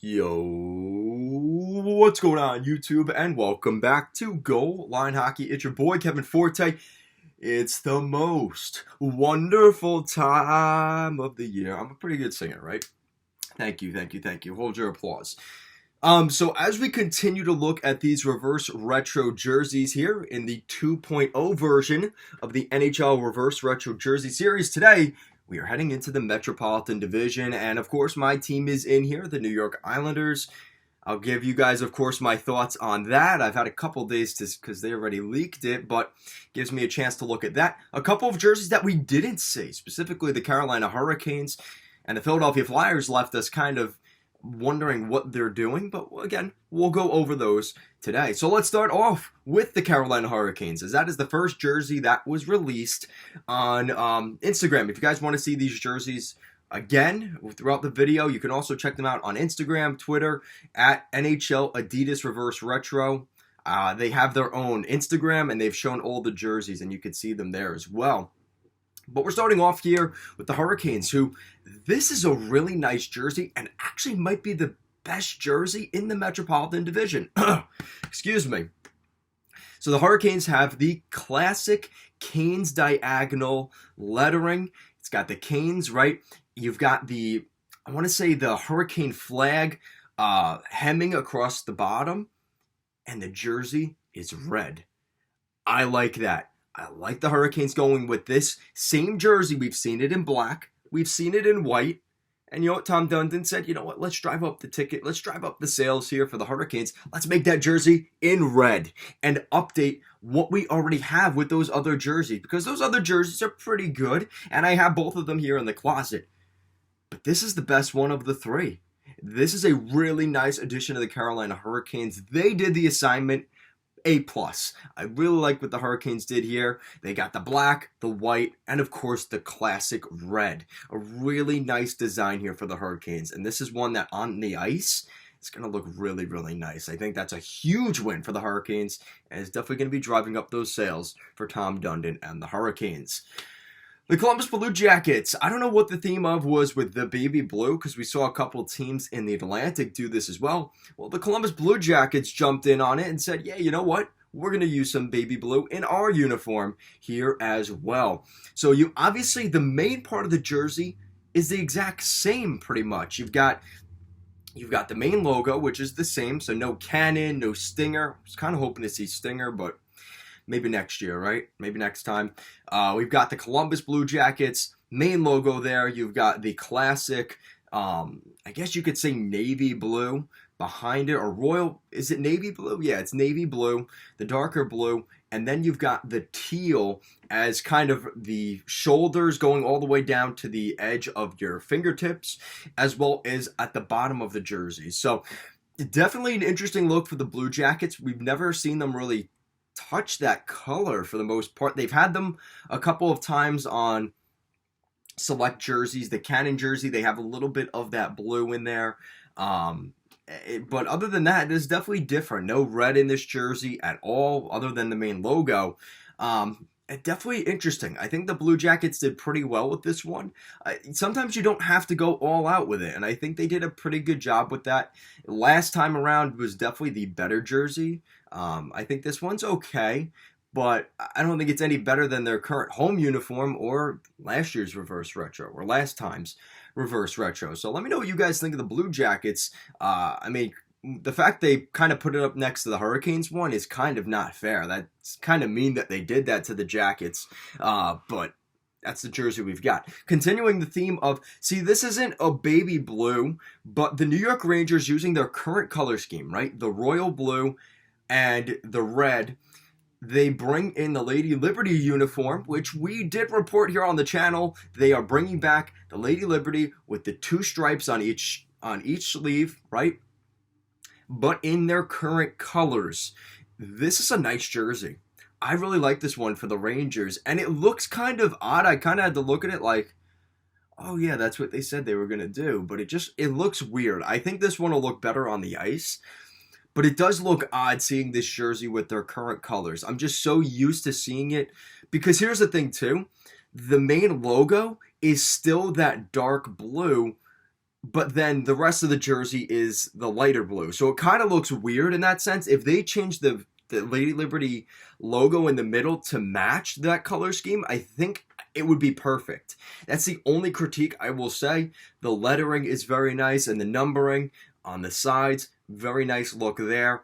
Yo, what's going on YouTube, and welcome back to Goal Line Hockey. It's your boy Kevin Forte. It's the most wonderful time of the year. I'm a pretty good singer, right? Thank you, thank you, thank you. Hold your applause. So as we continue to look at these reverse retro jerseys here in the 2.0 version of the NHL Reverse Retro Jersey Series today, we are heading into the Metropolitan Division, and of course my team is in here, the New York Islanders. I'll give you guys, of course, my thoughts on that. I've had a couple days because they already leaked it, but gives me a chance to look at that. A couple of jerseys that we didn't see, specifically the Carolina Hurricanes and the Philadelphia Flyers, left us kind of wondering what they're doing, but again, we'll go over those today. So let's start off with the Carolina Hurricanes, as that is the first jersey that was released on Instagram. If you guys want to see these jerseys again throughout the video, you can also check them out on Instagram, Twitter, at NHL Adidas Reverse Retro. They have their own Instagram, and they've shown all the jerseys, and you can see them there as well. But we're starting off here with the Hurricanes, who this is a really nice jersey and actually might be the best jersey in the Metropolitan Division. Excuse me. So the Hurricanes have the classic Canes diagonal lettering. It's got the Canes, right? You've got the, I want to say the Hurricane flag hemming across the bottom, and the jersey is red. I like that. I like the Hurricanes going with this same jersey. We've seen it in black. We've seen it in white. And you know what Tom Dundon said? You know what? Let's drive up the ticket. Let's drive up the sales here for the Hurricanes. Let's make that jersey in red and update what we already have with those other jerseys, because those other jerseys are pretty good, and I have both of them here in the closet. But this is the best one of the three. This is a really nice addition to the Carolina Hurricanes. They did the assignment. A+. I really like what the Hurricanes did here. They got the black, the white, and of course the classic red. A really nice design here for the Hurricanes. And this is one that on the ice is going to look really, really nice. I think that's a huge win for the Hurricanes, and it's definitely going to be driving up those sales for Tom Dundon and the Hurricanes. The Columbus Blue Jackets, I don't know what the theme of was with the baby blue, because we saw a couple teams in the Atlantic do this as well. Well, the Columbus Blue Jackets jumped in on it and said, yeah, you know what? We're going to use some baby blue in our uniform here as well. So you obviously, the main part of the jersey is the exact same pretty much. You've got the main logo, which is the same, so no cannon, no stinger. I was kind of hoping to see stinger, but maybe next year, right? Maybe next time. We've got the Columbus Blue Jackets main logo there. You've got the classic, I guess you could say navy blue behind it, or royal. Is it navy blue? Yeah, it's navy blue, the darker blue. And then you've got the teal as kind of the shoulders going all the way down to the edge of your fingertips, as well as at the bottom of the jersey. So definitely an interesting look for the Blue Jackets. We've never seen them really touch that color for the most part. They've had them a couple of times on select jerseys. The Cannon jersey, they have a little bit of that blue in there. But other than that, it is definitely different. No red in this jersey at all, other than the main logo. Definitely interesting. I think the Blue Jackets did pretty well with this one. Sometimes you don't have to go all out with it, and I think they did a pretty good job with that. Last time around was definitely the better jersey. I think this one's okay, but I don't think it's any better than their current home uniform or last year's reverse retro, or last time's reverse retro. So let me know what you guys think of the Blue Jackets. I mean, the fact they kind of put it up next to the Hurricanes one is kind of not fair. That's kind of mean that they did that to the Jackets, but that's the jersey we've got. Continuing the theme of, see, this isn't a baby blue, but the New York Rangers, using their current color scheme, right? The royal blue and the red, they bring in the Lady Liberty uniform, which we did report here on the channel. They are bringing back the Lady Liberty with the two stripes on each sleeve, right? But in their current colors. This is a nice jersey. I really like this one for the Rangers, and it looks kind of odd. I kind of had to look at it like, oh yeah, that's what they said they were going to do, but it looks weird. I think this one will look better on the ice. But it does look odd seeing this jersey with their current colors. I'm just so used to seeing it. Because here's the thing too. The main logo is still that dark blue but then the rest of the jersey is the lighter blue. So it kind of looks weird in that sense. If they change the Lady Liberty logo in the middle to match that color scheme, I think it would be perfect. That's the only critique I will say. The lettering is very nice, and the numbering on the sides, very nice look there.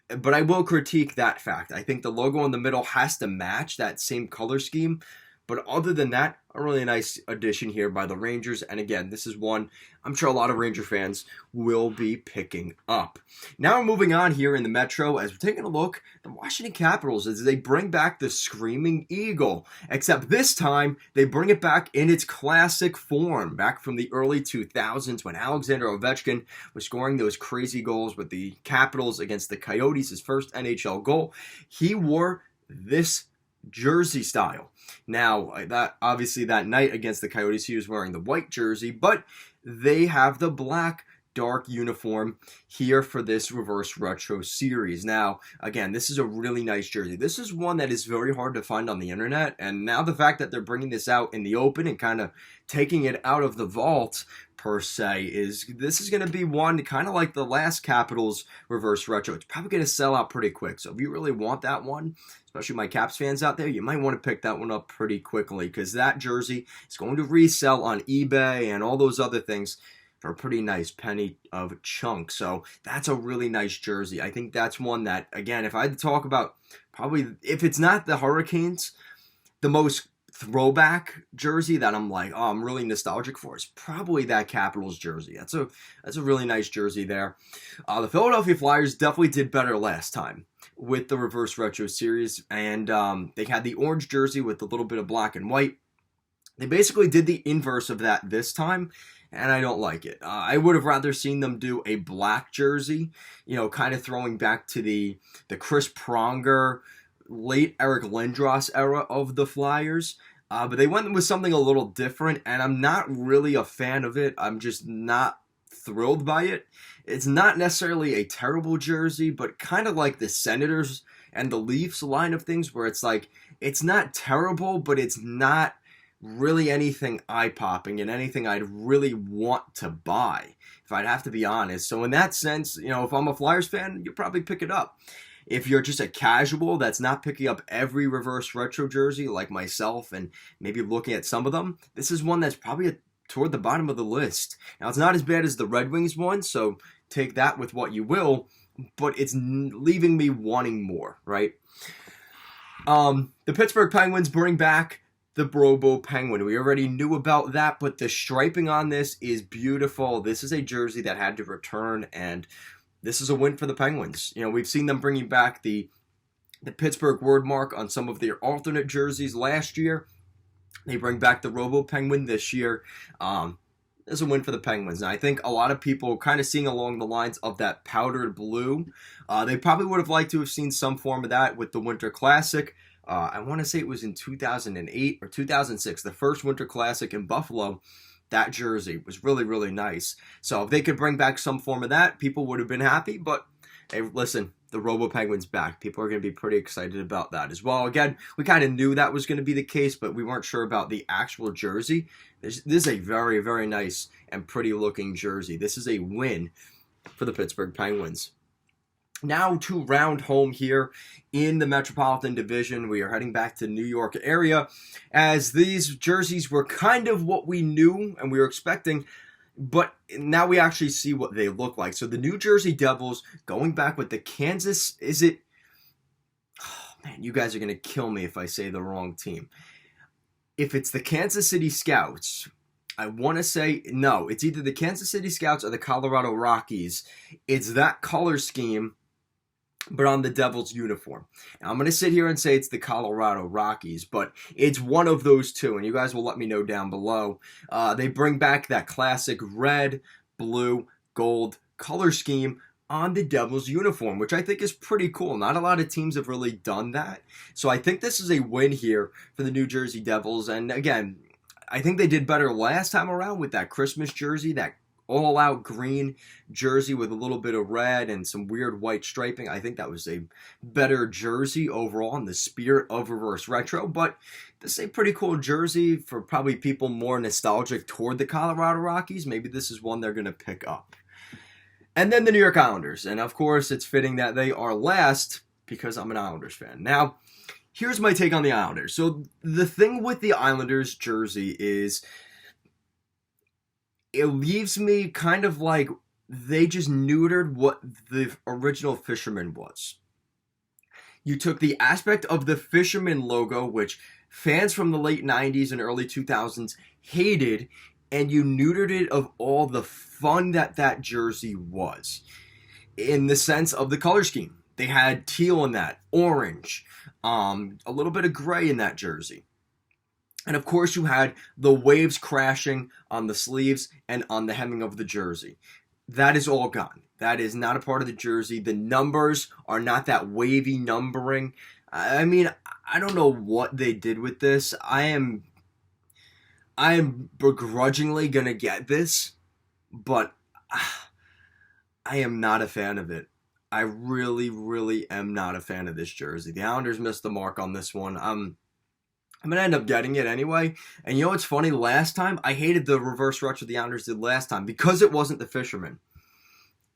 But I will critique that fact. I think the logo in the middle has to match that same color scheme. But other than that, a really nice addition here by the Rangers. And again, this is one I'm sure a lot of Ranger fans will be picking up. Now we're moving on here in the Metro as we're taking a look at the Washington Capitals as they bring back the Screaming Eagle. Except this time, they bring it back in its classic form, back from the early 2000s when Alexander Ovechkin was scoring those crazy goals with the Capitals against the Coyotes, his first NHL goal. He wore this jersey style. Now, that obviously that night against the Coyotes, he was wearing the white jersey, but they have the black dark uniform here for this Reverse Retro series. Now, again, this is a really nice jersey. This is one that is very hard to find on the internet, and now the fact that they're bringing this out in the open and kind of taking it out of the vault per se this is going to be one kind of like the last Capitals Reverse Retro. It's probably going to sell out pretty quick. So if you really want that one, especially my Caps fans out there, you might want to pick that one up pretty quickly because that jersey is going to resell on eBay and all those other things for a pretty nice penny of chunk. So that's a really nice jersey. I think that's one that, again, if I had to talk about probably, if it's not the Hurricanes, the most throwback jersey that I'm like, oh, I'm really nostalgic for is probably that Capitals jersey. That's a really nice jersey there. The Philadelphia Flyers definitely did better last time with the Reverse Retro series, and they had the orange jersey with a little bit of black and white. They basically did the inverse of that this time, and I don't like it. I would have rather seen them do a black jersey, kind of throwing back to the Chris Pronger, late Eric Lindros era of the Flyers. But they went with something a little different, and I'm not really a fan of it. I'm just not thrilled by it. It's not necessarily a terrible jersey, but kind of like the Senators and the Leafs line of things where it's like, it's not terrible, but it's not really anything eye-popping and anything I'd really want to buy, if I'd have to be honest. So in that sense, if I'm a Flyers fan, you'll probably pick it up. If you're just a casual that's not picking up every Reverse Retro jersey like myself and maybe looking at some of them, this is one that's probably toward the bottom of the list. Now, it's not as bad as the Red Wings one, so take that with what you will, but it's leaving me wanting more, right? The Pittsburgh Penguins bring back the Robo Penguin. We already knew about that, but the striping on this is beautiful. This is a jersey that had to return, and this is a win for the Penguins. We've seen them bringing back the Pittsburgh word mark on some of their alternate jerseys last year. They bring back the Robo Penguin this year. It's a win for the Penguins. And I think a lot of people kind of seeing along the lines of that powdered blue. They probably would have liked to have seen some form of that with the Winter Classic. I want to say it was in 2008 or 2006, the first Winter Classic in Buffalo. That jersey was really, really nice. So if they could bring back some form of that, people would have been happy. But hey, listen, the Robo Penguin's back. People are going to be pretty excited about that as well. Again, we kind of knew that was going to be the case, but we weren't sure about the actual jersey. This is a very, very nice and pretty looking jersey. This is a win for the Pittsburgh Penguins. Now to round home here in the Metropolitan Division, we are heading back to New York area as these jerseys were kind of what we knew and we were expecting, but now we actually see what they look like. So the New Jersey Devils going back with the Kansas, oh man, you guys are going to kill me if I say the wrong team. If it's the Kansas City Scouts, I want to say, no, it's either the Kansas City Scouts or the Colorado Rockies. It's that color scheme, but on the Devils uniform. Now, I'm going to sit here and say it's the Colorado Rockies, but it's one of those two, and you guys will let me know down below. They bring back that classic red, blue, gold color scheme on the Devils uniform, which I think is pretty cool. Not a lot of teams have really done that, so I think this is a win here for the New Jersey Devils, and again, I think they did better last time around with that Christmas jersey, that all-out green jersey with a little bit of red and some weird white striping. I think that was a better jersey overall in the spirit of Reverse Retro, but this is a pretty cool jersey for probably people more nostalgic toward the Colorado Rockies. Maybe this is one they're going to pick up. And then the New York Islanders, and of course it's fitting that they are last because I'm an Islanders fan. Now, here's my take on the Islanders. So the thing with the Islanders jersey is it leaves me kind of like they just neutered what the original Fisherman was. You took the aspect of the Fisherman logo, which fans from the late 90s and early 2000s hated, and you neutered it of all the fun that jersey was. In the sense of the color scheme. They had teal in that, orange, a little bit of gray in that jersey. And of course you had the waves crashing on the sleeves and on the hemming of the jersey. That is all gone. That is not a part of the jersey. The numbers are not that wavy numbering. I mean, I don't know what they did with this. I am begrudgingly going to get this, but I am not a fan of it. I really, really am not a fan of this jersey. The Islanders missed the mark on this one. I'm going to end up getting it anyway. And you know what's funny? Last time, I hated the reverse retro the Islanders did last time because it wasn't the Fisherman.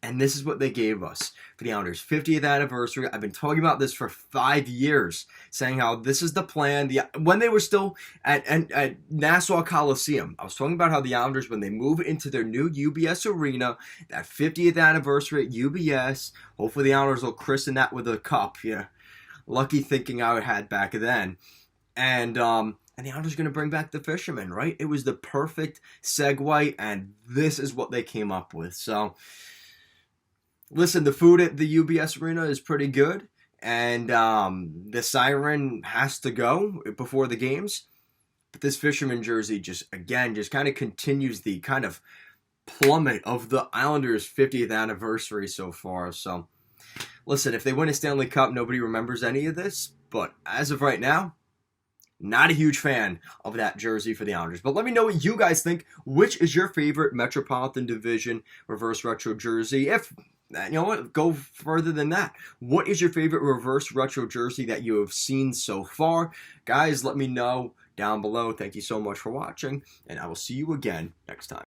And this is what they gave us for the Islanders' 50th anniversary. I've been talking about this for 5 years, saying how this is the plan. When they were still at Nassau Coliseum, I was talking about how the Islanders, when they move into their new UBS arena, that 50th anniversary at UBS, hopefully the Islanders will christen that with a cup. Yeah, lucky thinking I had back then. And the Islanders are going to bring back the Fisherman, right? It was the perfect segue, and this is what they came up with. So, listen, the food at the UBS Arena is pretty good, and the siren has to go before the games. But this Fisherman jersey just kind of continues the kind of plummet of the Islanders' 50th anniversary so far. So, listen, if they win a Stanley Cup, nobody remembers any of this. But as of right now, not a huge fan of that jersey for the Islanders. But let me know what you guys think. Which is your favorite Metropolitan Division reverse retro jersey? If you know what, go further than that. What is your favorite reverse retro jersey that you have seen so far? Guys, let me know down below. Thank you so much for watching, and I will see you again next time.